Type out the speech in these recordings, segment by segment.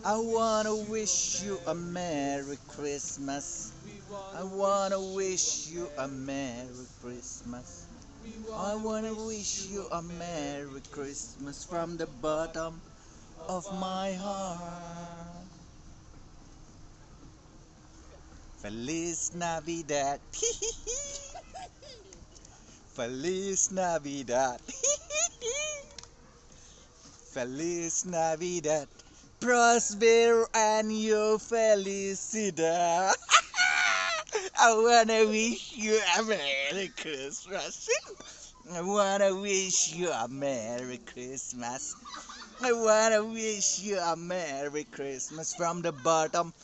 I wanna wish you a Merry Christmas. I wanna wish you a Merry Christmas. I wanna wish you a Merry Christmas from the bottom of my heart. Feliz Navidad. Feliz Navidad. Feliz Navidad. Prospero año felicidad. I wanna wish you a Merry Christmas. I wanna wish you a Merry Christmas. I wanna wish you a Merry Christmas from the bottom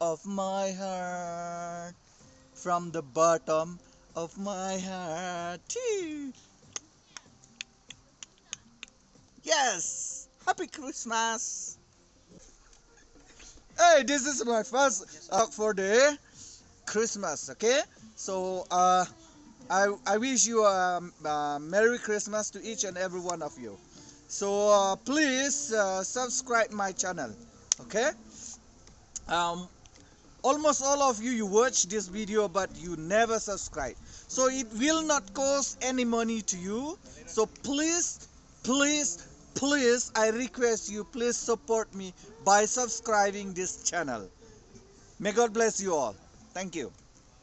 of my heart. From the bottom of my heart. Yes! Happy Christmas! Hey, this is my first talk for the Christmas, okay? So, I wish you a Merry Christmas to each and every one of you. So, please subscribe my channel, okay? Almost all of you watch this video, but you never subscribe. So, it will not cost any money to you. So, please, I request you, please support me by subscribing this channel. May God bless you all. Thank you.